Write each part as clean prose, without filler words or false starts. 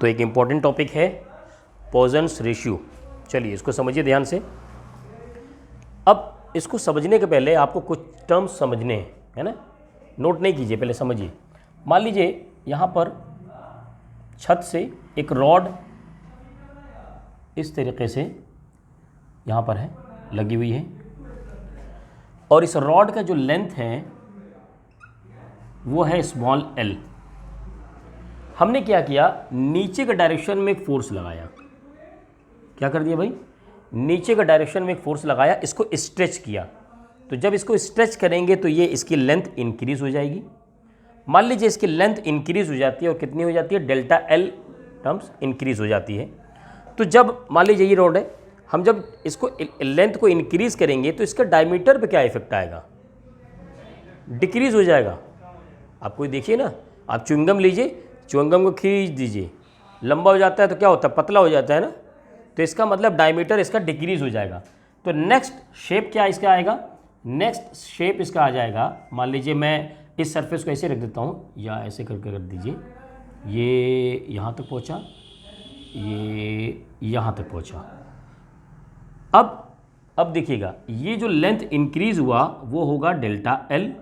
तो एक important topic है पॉइजन्स रेशियो। चलिए इसको समझिए ध्यान से। अब इसको समझने के पहले आपको कुछ टर्म्स समझने हैं, है ना। नोट नहीं कीजिए, पहले समझिए। मान लीजिए यहाँ पर छत से एक रॉड इस तरीके से यहाँ पर है, लगी हुई है, और इस रॉड का जो लेंथ है वो है स्मॉल l। हमने क्या किया, नीचे के डायरेक्शन में एक फोर्स लगाया। क्या कर दिया भाई, नीचे के डायरेक्शन में एक फोर्स लगाया, इसको स्ट्रेच किया। तो जब इसको स्ट्रेच करेंगे तो ये इसकी लेंथ इंक्रीज हो जाएगी। मान लीजिए इसकी लेंथ इंक्रीज हो जाती है, और कितनी हो जाती है, डेल्टा एल टर्म्स इंक्रीज हो जाती है। तो जब मान लीजिए ये रोड है, हम जब इसको लेंथ को इंक्रीज करेंगे तो इसका डायमीटर पे क्या इफेक्ट आएगा, डिक्रीज हो जाएगा। आप कोई देखिए ना, आप च्युइंगम लीजिए, च्युइंगम को खींच दीजिए, लंबा हो जाता है तो क्या होता है, पतला हो जाता है ना। तो इसका मतलब डायमीटर इसका डिक्रीज हो जाएगा। तो नेक्स्ट शेप क्या इसका आएगा, नेक्स्ट शेप इसका आ जाएगा, मान लीजिए मैं इस सरफेस को ऐसे रख देता हूँ, या ऐसे करके रख दीजिए, ये यहाँ तक पहुँचा, ये यहाँ तक पहुँचा। अब देखिएगा, ये जो लेंथ इंक्रीज हुआ वो होगा डेल्टा एल।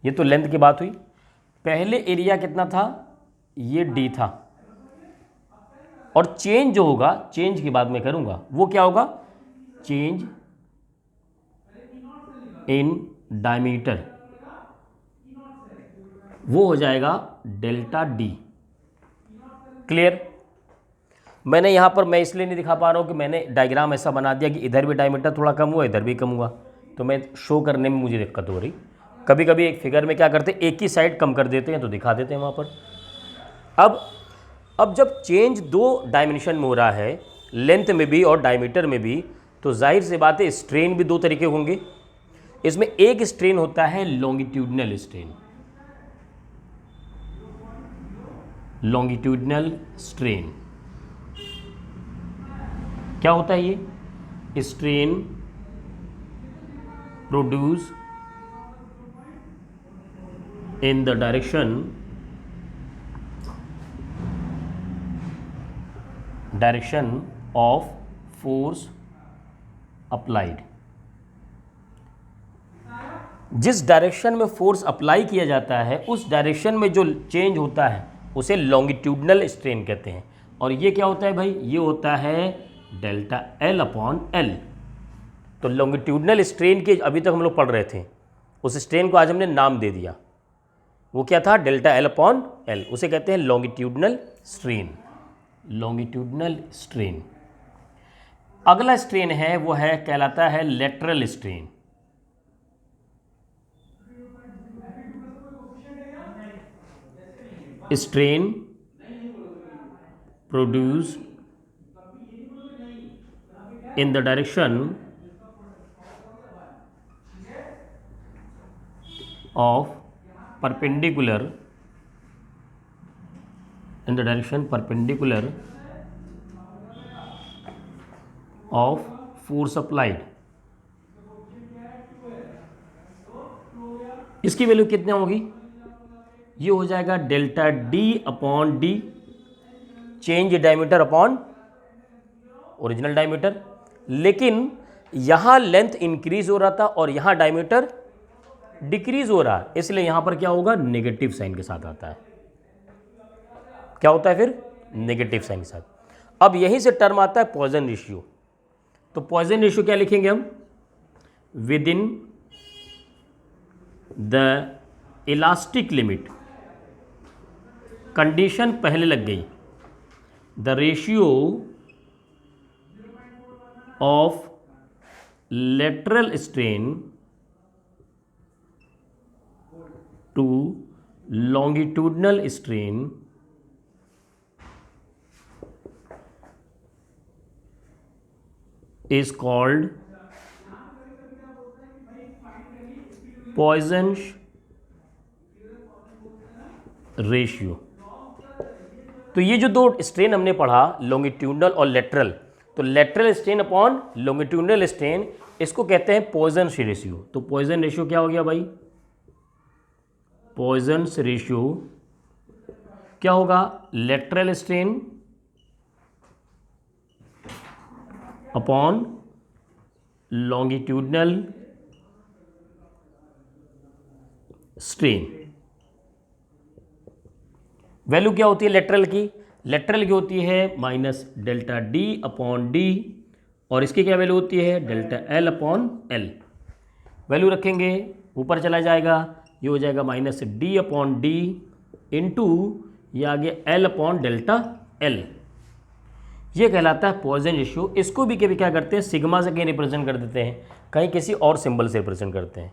ये तो लेंथ की बात हुई। पहले एरिया कितना था, ये डी था, और चेंज जो होगा, चेंज की बात मैं करूंगा, वो क्या होगा, चेंज इन डायमीटर, वो हो जाएगा डेल्टा डी। क्लियर। मैंने यहां पर, मैं इसलिए नहीं दिखा पा रहा हूं कि मैंने डायग्राम ऐसा बना दिया कि इधर भी डायमीटर थोड़ा कम हुआ, इधर भी कम हुआ, तो मैं शो करने में मुझे दिक्कत हो रही। कभी कभी एक फिगर में क्या करते हैं, एक ही साइड कम कर देते हैं तो दिखा देते हैं वहाँ पर। अब जब चेंज दो डायमेंशन में हो रहा है, लेंथ में भी और डायमीटर में भी, तो जाहिर सी बात है स्ट्रेन भी दो तरीके होंगे। इसमें एक स्ट्रेन होता है लॉन्गिट्यूडनल स्ट्रेन। लॉन्गिट्यूडनल स्ट्रेन क्या होता है, ये strain produce in the direction of force applied। जिस डायरेक्शन में फोर्स अप्लाई किया जाता है उस डायरेक्शन में जो चेंज होता है उसे लॉन्गिट्यूडनल स्ट्रेन कहते हैं। और ये क्या होता है भाई, ये होता है डेल्टा एल अपॉन एल। तो लॉन्गिट्यूडनल स्ट्रेन के अभी तक हम लोग पढ़ रहे थे, उस स्ट्रेन को आज हमने नाम दे दिया। वो क्या था, डेल्टा एल अपॉन एल, उसे कहते हैं लॉन्गिट्यूडनल स्ट्रेन। Longitudinal strain. अगला स्ट्रेन है वो है, कहलाता है lateral strain. Strain produce in the direction of perpendicular, in the direction perpendicular of force applied। इसकी वैल्यू कितनी होगी, ये हो जाएगा delta D upon D, change diameter upon original diameter. लेकिन यहां लेंथ इंक्रीज हो रहा था और यहां डायमीटर डिक्रीज हो रहा है, इसलिए यहां पर क्या होगा, नेगेटिव साइन के साथ आता है। क्या होता है फिर, नेगेटिव साइन के साथ। अब यहीं से टर्म आता है पॉइजन रेशियो। तो पॉइजन रेशियो क्या लिखेंगे हम, with in the elastic limit, condition पहले लग गई, the ratio of lateral strain to longitudinal strain is called Poisson's ratio। तो ये जो दो स्ट्रेन हमने पढ़ा, लॉन्गिट्यूडनल और लेटरल, तो lateral strain upon longitudinal strain, इसको कहते हैं पॉइजन्स रेशियो। तो पॉइजन रेशियो क्या हो गया भाई, पॉइजन्स रेशियो क्या होगा, lateral strain upon longitudinal strain. Value क्या होती है लेटरल की, लेटरल की होती है minus delta D upon D, और इसकी क्या वैल्यू होती है, delta L upon L. Value रखेंगे, ऊपर चला जाएगा, ये हो जाएगा minus D upon D into ये आ गया एल अपॉन डेल्टा एल। ये कहलाता है पॉइजन रेशियो। इसको भी कभी क्या करते हैं, सिग्मा से कहीं रिप्रेजेंट कर देते हैं, कहीं किसी और सिंबल से रिप्रेजेंट करते हैं।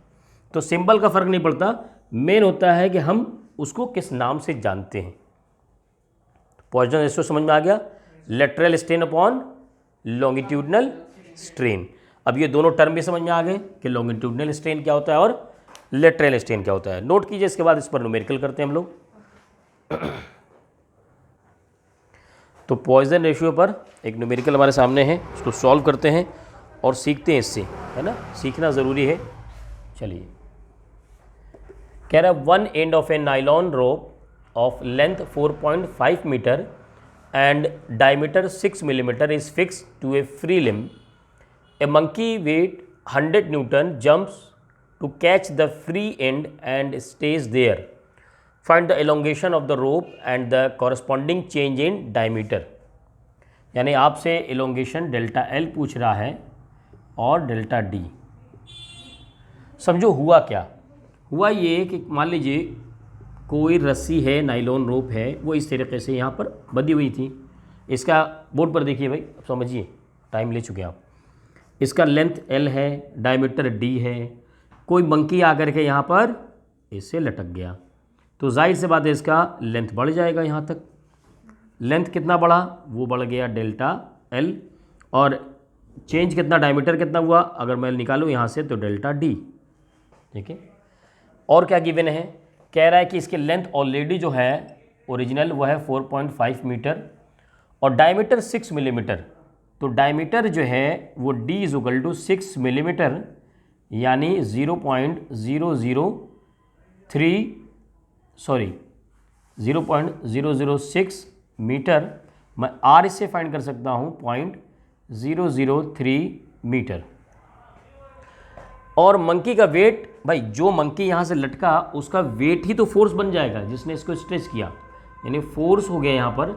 तो सिंबल का फर्क नहीं पड़ता, मेन होता है कि हम उसको किस नाम से जानते हैं। पॉइजन रेशियो समझ में आ गया, lateral strain upon longitudinal strain. अब ये दोनों टर्म भी समझ में आ गए कि लॉन्गिट्यूडनल स्ट्रेन क्या होता है और लेटरल स्ट्रेन क्या होता है। नोट कीजिए, इसके बाद इस पर न्यूमेरिकल करते हैं हम लोग। तो पॉइजन रेशियो पर एक न्यूमेरिकल हमारे सामने है, उसको सॉल्व करते हैं और सीखते हैं इससे, है ना, सीखना ज़रूरी है। चलिए, कह रहा है one end of a nylon rope of length 4.5 metre and diameter 6 millimeter is fixed to a free limb. A monkey weight 100 Newton jumps to catch the free end and stays there. Find the elongation of the rope and the corresponding change in diameter. यानी आपसे elongation delta L पूछ रहा है और delta D. समझो हुआ क्या, हुआ ये कि मान लीजिए कोई रस्सी है, नाइलॉन रोप है, वो इस तरीके से यहाँ पर बंधी हुई थी। इसका बोर्ड पर देखिए भाई, अब समझिए, टाइम ले चुके आप। इसका लेंथ एल है, डायमीटर डी है। कोई मंकी आकर के यहाँ पर इससे लटक गया, तो जाहिर से बात है इसका लेंथ बढ़ जाएगा। यहाँ तक लेंथ कितना बढ़ा, वो बढ़ गया डेल्टा एल, और चेंज कितना, डायमीटर कितना हुआ, अगर मैं निकालूँ यहाँ से तो डेल्टा डी। ठीक है, और क्या गिवन है, कह रहा है कि इसकी लेंथ ऑलरेडी जो है ओरिजिनल वो है 4.5 मीटर और डायमीटर 6 मिलीमीटर। तो डायमीटर जो है वो d is equal to 6 millimetre, यानी 0.006 मीटर। मैं r इससे फाइंड कर सकता हूँ 0.003 मीटर। और मंकी का वेट, भाई जो मंकी यहाँ से लटका उसका वेट ही तो फोर्स बन जाएगा जिसने इसको स्ट्रेच किया, यानी फोर्स हो गया यहाँ पर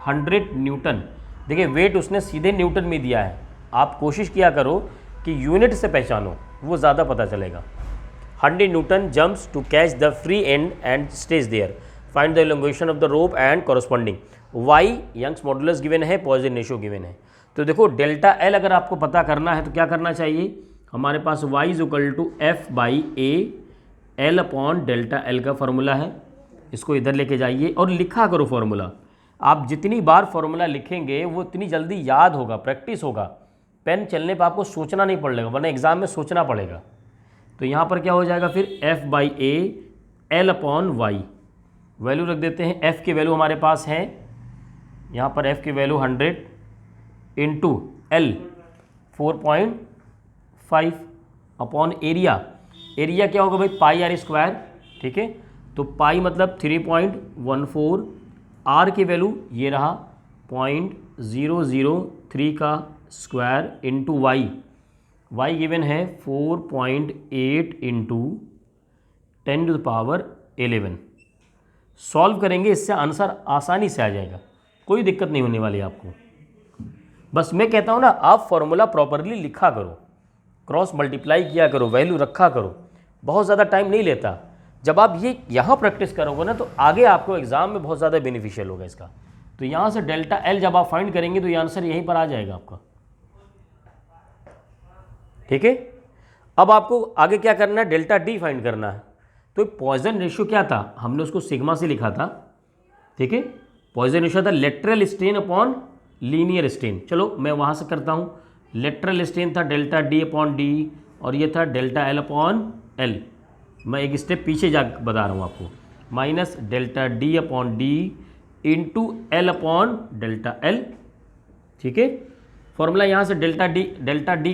100 न्यूटन। देखिए वेट उसने सीधे न्यूटन में दिया है, आप कोशिश किया करो कि यूनिट से पहचानो, वो ज़्यादा पता चलेगा। 100 newton jumps to catch the free end and stage there, find the elongation of the rope and corresponding. Y Young's modulus given है, पॉइजन रेशियो गिवन है। तो देखो डेल्टा एल अगर आपको पता करना है तो क्या करना चाहिए, हमारे पास y is equal to F by A L upon delta L का फॉर्मूला है। इसको इधर लेके जाइए और लिखा करो फॉर्मूला। आप जितनी बार फॉर्मूला लिखेंगे वो इतनी जल्दी याद होगा, प्रैक्टिस होगा। पेन चलने पर आपको सोचना नहीं पड़ेगा, वरना एग्जाम में सोचना पड़ेगा। तो यहाँ पर क्या हो जाएगा फिर F by A L upon Y, value रख देते हैं। एफ़ की वैल्यू हमारे पास है, यहाँ पर एफ़ की value 100 into L 4.5 upon area. Area क्या होगा भाई, पाई आर स्क्वायर। ठीक है, तो पाई मतलब 3.14, आर की वैल्यू ये रहा 0.003 का square into Y. Y given है 4.8 इंटू 10⁻11। सॉल्व करेंगे, इससे आंसर आसानी से आ जाएगा, कोई दिक्कत नहीं होने वाली आपको। बस मैं कहता हूँ ना, आप फॉर्मूला प्रॉपरली लिखा करो, क्रॉस मल्टीप्लाई किया करो, वैल्यू रखा करो, बहुत ज़्यादा टाइम नहीं लेता। जब आप ये यहाँ प्रैक्टिस करोगे ना तो आगे आपको एग्जाम में बहुत ज़्यादा बेनिफिशियल होगा इसका। तो यहाँ से डेल्टा एल जब आप फाइंड करेंगे तो ये आंसर यहीं पर आ जाएगा आपका। ठीक है, अब आपको आगे क्या करना है, डेल्टा डी फाइंड करना है। तो पॉइजन रेशियो क्या था, हमने उसको सिग्मा से लिखा था। ठीक है, पॉइजन रेशियो था lateral strain upon linear strain. चलो मैं वहाँ से करता हूँ। लेटरल स्ट्रेन था डेल्टा डी अपॉन डी और ये था डेल्टा एल अपॉन एल। मैं एक स्टेप पीछे जा बता रहा हूँ आपको, minus delta D upon D into L upon delta L. ठीक है, फॉर्मूला यहाँ से डेल्टा डी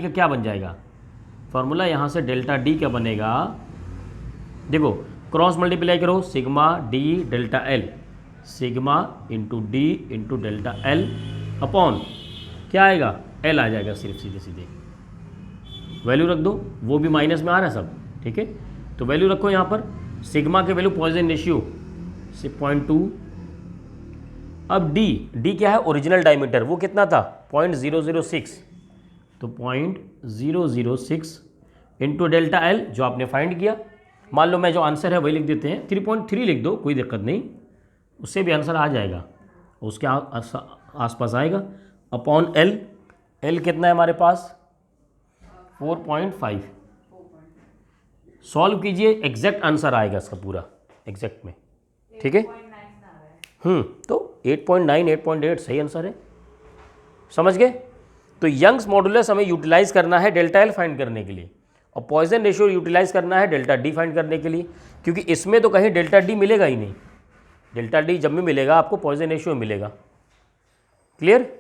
का क्या बन जाएगा, फॉर्मूला यहाँ से डेल्टा डी क्या बनेगा, देखो क्रॉस मल्टीप्लाई करो, sigma D delta L. Sigma into D into delta L upon क्या आएगा, एल आ जाएगा सिर्फ सीधे सीधे। वैल्यू रख दो, वो भी माइनस में आ रहा है सब, ठीक है। तो वैल्यू रखो यहाँ पर, सिग्मा के वैल्यू पॉइजन रेशियो 0.2। अब डी क्या है, ओरिजिनल डायमीटर, वो कितना था 0.006, तो 0.006 इंटू डेल्टा एल जो आपने फाइंड किया। मान लो मैं जो आंसर है वही लिख देते हैं, 3.3 लिख दो, कोई दिक्कत नहीं, उससे भी आंसर आ जाएगा, उसके आसपास आएगा, अपॉन एल। एल कितना है हमारे पास 4.5। सॉल्व कीजिए, एग्जैक्ट आंसर आएगा इसका पूरा एग्जैक्ट में, ठीक है। तो 8.9 8.8 सही आंसर है, समझ गए। तो यंग्स मॉडुलस हमें यूटिलाइज करना है डेल्टा एल फाइंड करने के लिए, और पॉइजन रेशियो यूटिलाइज करना है डेल्टा डी फाइंड करने के लिए, क्योंकि इसमें तो कहीं डेल्टा डी मिलेगा ही नहीं। डेल्टा डी जब भी मिलेगा आपको पॉइजन रेशियो मिलेगा। क्लियर।